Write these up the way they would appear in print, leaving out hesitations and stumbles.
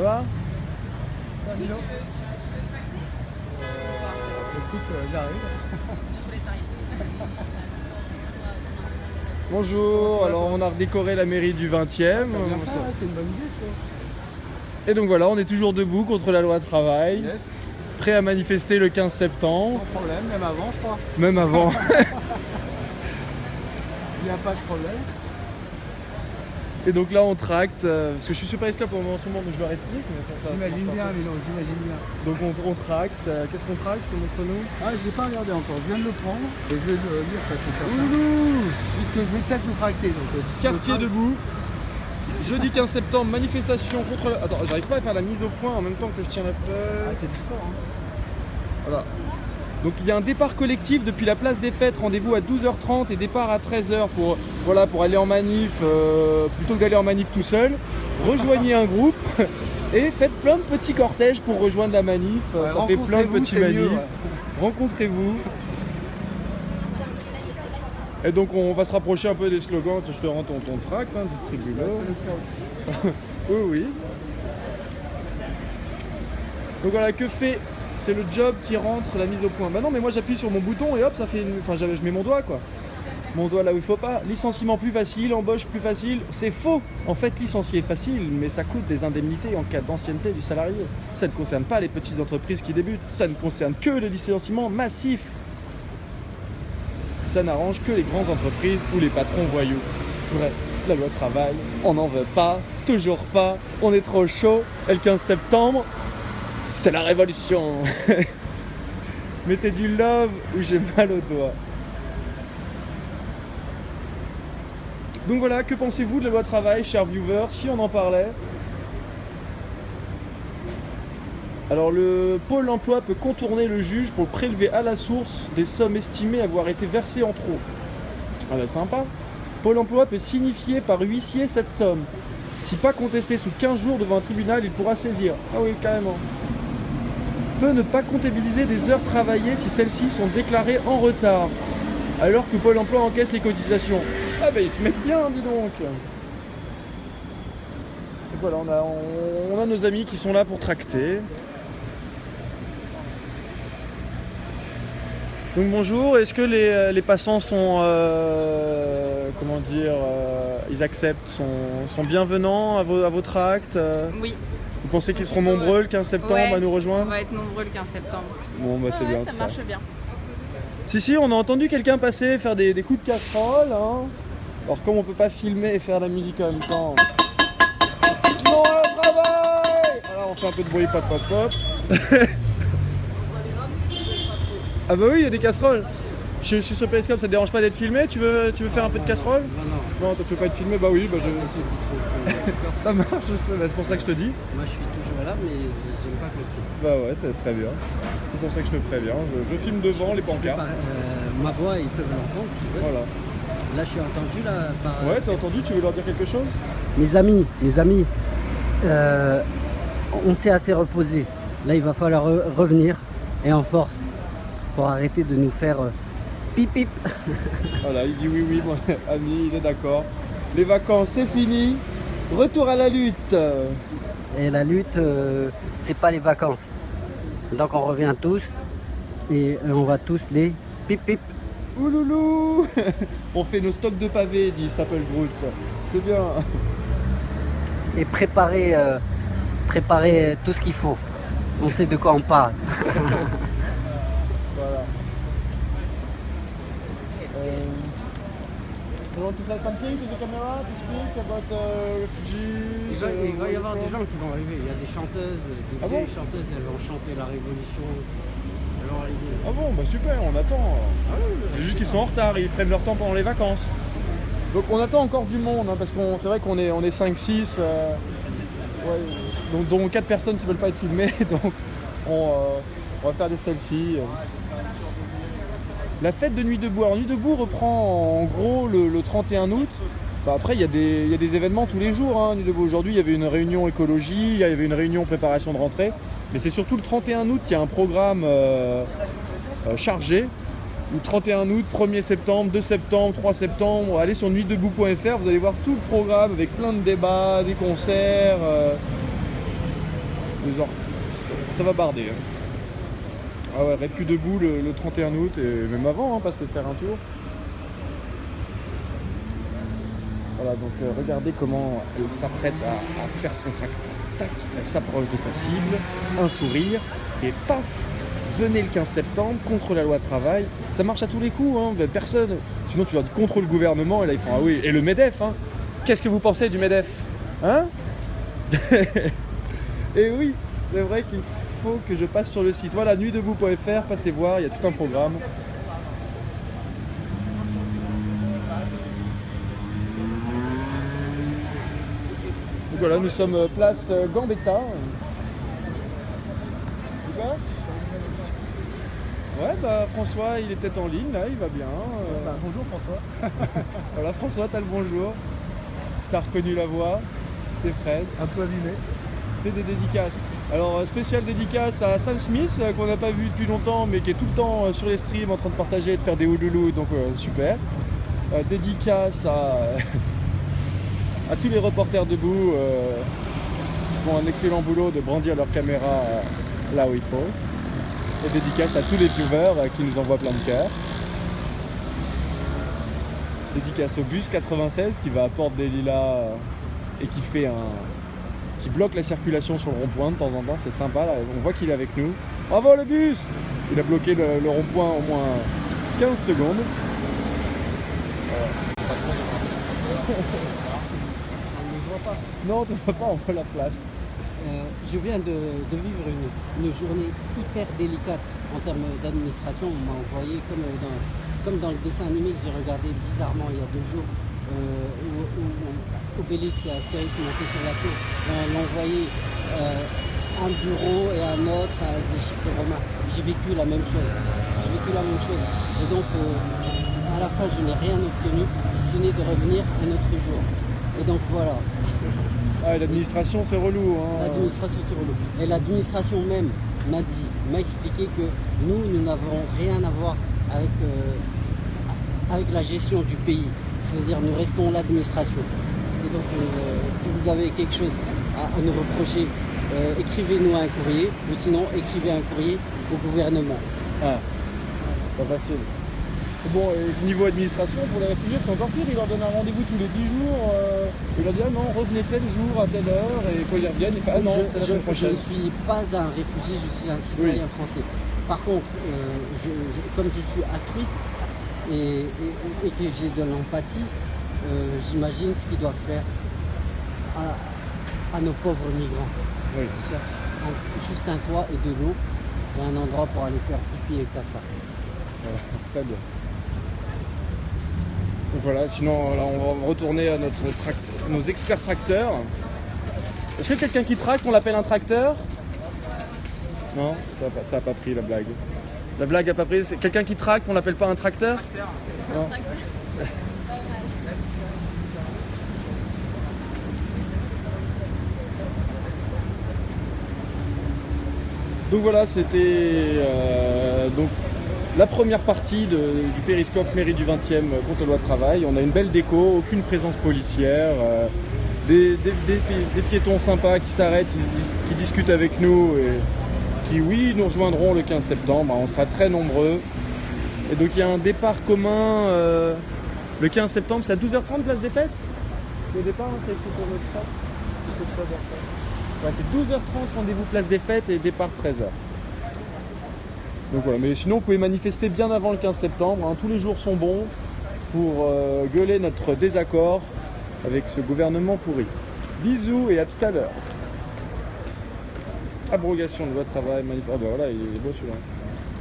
va? Ça va, Milo? Écoute, j'arrive. Bonjour, alors on a redécoré la mairie du 20e. C'est une bonne idée, ça. Et donc voilà, on est toujours debout contre la loi travail, Yes. prêt à manifester le 15 septembre, Sans problème, même avant, je crois. même avant. Il n'y a pas de problème. Et donc là on tracte, parce que je suis sur Periscope en ce moment, donc je leur explique. Mais ça J'imagine marche pas bien, trop. Milo, j'imagine bien. Donc on tracte, qu'est-ce qu'on tracte entre nous? Ah, je l'ai pas regardé encore, je viens de le prendre et je vais le lire ça c'est certain. Ouh, Puisque je vais peut-être le tracter. Donc, si je quartier le traque- debout, jeudi 15 septembre, manifestation contre la... Attends, j'arrive pas à faire la mise au point en même temps que je tiens la Ah, feuille. c'est du sport, hein. Voilà. Donc il y a un départ collectif depuis la place des Fêtes, rendez-vous à 12h30 et départ à 13h pour, voilà, pour aller en manif, plutôt que d'aller en manif tout seul. Rejoignez un groupe et faites plein de petits cortèges pour rejoindre la manif. Ouais, Ça fait plein de rencontrez-vous, petits c'est manifs. mieux, ouais. Rencontrez-vous. Et donc on va se rapprocher un peu des slogans. Je te rends ton tract, hein, distribue-le. Oui, oui. Donc voilà, que fait? C'est le job qui rentre la mise au point. Bah non, mais moi j'appuie sur mon bouton et hop, ça fait une... Enfin, je mets mon doigt, quoi. Mon doigt là où il faut pas. Licenciement plus facile, embauche plus facile. C'est faux. En fait, licencier est facile, mais ça coûte des indemnités en cas d'ancienneté du salarié. Ça ne concerne pas les petites entreprises qui débutent. Ça ne concerne que les licenciements massifs. Ça n'arrange que les grandes entreprises ou les patrons voyous. Bref, la loi travail, on n'en veut pas, toujours pas, on est trop chaud. Et le 15 septembre, c'est la révolution. Mettez du love ou j'ai mal au doigt. Donc voilà, que pensez-vous de la loi travail, chers viewers, si on en parlait? Alors le pôle emploi peut contourner le juge pour prélever à la source des sommes estimées avoir été versées en trop. Ah bah sympa. Pôle emploi peut signifier par huissier cette somme. Si pas contesté sous 15 jours devant un tribunal, il pourra saisir. Ah oui, carrément. Peut ne pas comptabiliser des heures travaillées si celles-ci sont déclarées en retard, alors que Pôle emploi encaisse les cotisations. Ah bah ils se mettent bien, dis donc. Et voilà, on a nos amis qui sont là pour tracter. Donc bonjour, est-ce que les passants sont, comment dire, ils acceptent, sont bienvenants à vos tracts? Oui. Vous pensez Ils qu'ils sont seront plutôt, nombreux le 15 septembre ouais, à nous On rejoindre? va être nombreux le 15 septembre. Bon bah c'est Ouais, bien ça ça. marche bien. Si, on a entendu quelqu'un passer faire des coups de casserole. Hein. Alors comme on peut pas filmer et faire la musique en même temps... Non, au travail! Alors on fait un peu de bruit, pop pop pop. Ah bah oui, il y a des casseroles. Je suis sur Periscope, ça te dérange pas d'être filmé? Tu veux faire un peu de casserole? Non. Non, toi tu veux pas être filmé? Bah oui, bah je... Ça marche, c'est pour ça que je te dis. Moi je suis toujours là, mais j'aime pas que le film. Bah ouais, très bien. C'est pour ça que je te préviens. Je filme devant les pancartes. Ma voix, ils peuvent l'entendre s'ils veulent. Voilà. Là je suis entendu là par... Ouais, t'as entendu? Tu veux leur dire quelque chose? Mes amis, on s'est assez reposé. Là il va falloir revenir et en force pour arrêter de nous faire pip pip. Voilà, il dit oui, mon ami, il est d'accord. Les vacances, c'est fini. Retour à la lutte. Et la lutte, c'est pas les vacances. Donc on revient tous et on va tous les pip pip. Ouloulou. On fait nos stocks de pavés, dit Sapelgroot. C'est bien. Et préparer tout ce qu'il faut. On sait de quoi on parle. Voilà. You want to say something to the camera to speak about refugees? Il va y avoir des gens qui vont arriver. Il y a des chanteuses, des Ah vieilles bon chanteuses, elles vont chanter la révolution. Elles vont arriver. Ah bon, bah super, on attend. C'est juste qu'ils sont en retard, ils prennent leur temps pendant les vacances. Donc on attend encore du monde, hein, parce qu'on c'est vrai qu'on est 5-6, dont 4 personnes qui veulent pas être filmées, donc on va faire des selfies. La fête de Nuit debout. Alors Nuit debout reprend en gros le 31 août. Bah, après il y a des événements tous les jours, hein, Nuit debout. Aujourd'hui il y avait une réunion écologie, il y avait une réunion préparation de rentrée. Mais c'est surtout le 31 août qui a un programme chargé. Le 31 août, 1er septembre, 2 septembre, 3 septembre, allez sur nuitdebout.fr, vous allez voir tout le programme avec plein de débats, des concerts. 2h, ça va barder. Hein. Ah ouais, plus debout le 31 août et même avant, hein, passer faire un tour. Voilà, donc regardez comment elle s'apprête à faire son tracteur. Tac, elle s'approche de sa cible, un sourire, et paf, venez le 15 septembre, contre la loi travail. Ça marche à tous les coups, hein, personne. Sinon tu leur dis contre le gouvernement, et là ils font ah oui, et le MEDEF, hein. Qu'est-ce que vous pensez du MEDEF? Hein? Et oui, c'est vrai qu'il faut que je passe sur le site. Voilà, nuitdebout.fr, passez voir, il y a tout un programme. Donc voilà, nous sommes place Gambetta. Ouais, bah François, il est peut-être en ligne, là, il va bien. Bonjour François. Voilà, François, t'as le bonjour. Si t'as reconnu la voix, c'était Fred. Un peu abîmé. Fait des dédicaces. Alors, spécial dédicace à Sam Smith, qu'on n'a pas vu depuis longtemps, mais qui est tout le temps sur les streams en train de partager et de faire des ouloulous, donc super. Dédicace à tous les reporters debout qui font un excellent boulot de brandir leur caméra là où il faut. Et dédicace à tous les viewers qui nous envoient plein de cœurs. Dédicace au bus 96 qui va à Porte des Lilas et qui bloque la circulation sur le rond-point de temps en temps, c'est sympa, là. On voit qu'il est avec nous. Bravo le bus! Il a bloqué le rond-point au moins 15 secondes. Non, on ne voit pas, on voit la place. Je viens de vivre une journée hyper délicate en termes d'administration. On m'a envoyé, comme dans le dessin animé que j'ai regardé bizarrement il y a 2 jours, où Obélix et Astérix montaient sur la tour. On l'a envoyé un bureau et un autre avec des chiffres romains. J'ai vécu la même chose. Et donc, à la fin, je n'ai rien obtenu, si ce n'est de revenir un autre jour. Et donc voilà. Ah, l'administration c'est relou. Hein. L'administration c'est relou. Et l'administration même m'a expliqué que nous n'avons rien à voir avec la gestion du pays. C'est-à-dire nous restons l'administration. Et donc si vous avez quelque chose à nous reprocher, écrivez-nous un courrier, ou sinon écrivez un courrier au gouvernement. Ah, pas facile. Bon, niveau administration, pour les réfugiés, c'est encore pire. Ils leur donnent un rendez-vous tous les 10 jours. Ils leur disent ah non, revenez tel jour à telle heure. Et quand ils reviennent, ils font ah non, c'est la semaine prochaine. Je ne suis pas un réfugié, je suis un citoyen français. Par contre, comme je suis altruiste et que j'ai de l'empathie, j'imagine ce qu'ils doivent faire à nos pauvres migrants. Oui. Ils cherchent juste un toit et de l'eau et un endroit pour aller faire pipi et caca. Voilà, très bien. Donc voilà, sinon là, on va retourner à nos experts tracteurs. Est-ce que quelqu'un qui tracte, on l'appelle un tracteur? Non, ça a pas pris la blague. La blague a pas pris. C'est quelqu'un qui tracte, on l'appelle pas un tracteur? Non. Donc voilà, c'était donc la première partie du périscope mairie du 20e contre la loi travail. On a une belle déco, aucune présence policière, des piétons sympas qui s'arrêtent, qui discutent avec nous et qui, oui, nous rejoindront le 15 septembre. On sera très nombreux. Et donc il y a un départ commun le 15 septembre, c'est à 12h30 place des fêtes. Le départ, c'est écrit sur notre chat. Ouais, c'est 12h30 rendez-vous place des fêtes et départ 13h. Donc voilà, mais sinon vous pouvez manifester bien avant le 15 septembre, hein. Tous les jours sont bons pour gueuler notre désaccord avec ce gouvernement pourri. Bisous et à tout à l'heure. Abrogation de loi travail, ah bah voilà, il est beau celui-là.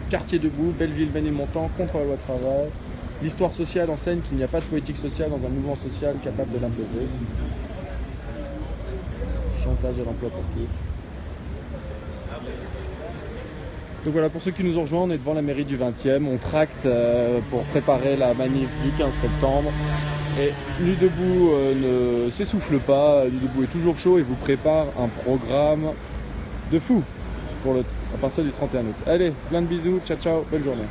Quartier debout, Belleville, Ménilmontant, contre la loi travail. L'histoire sociale enseigne qu'il n'y a pas de politique sociale dans un mouvement social capable de l'imposer. Chantage à l'emploi pour tous. Donc voilà, pour ceux qui nous ont rejoints, on est devant la mairie du 20e. On tracte pour préparer la manif du 15 septembre. Et Nuit debout ne s'essouffle pas. Nuit debout est toujours chaud et vous prépare un programme de fou à partir du 31 août. Allez, plein de bisous, ciao ciao, bonne journée.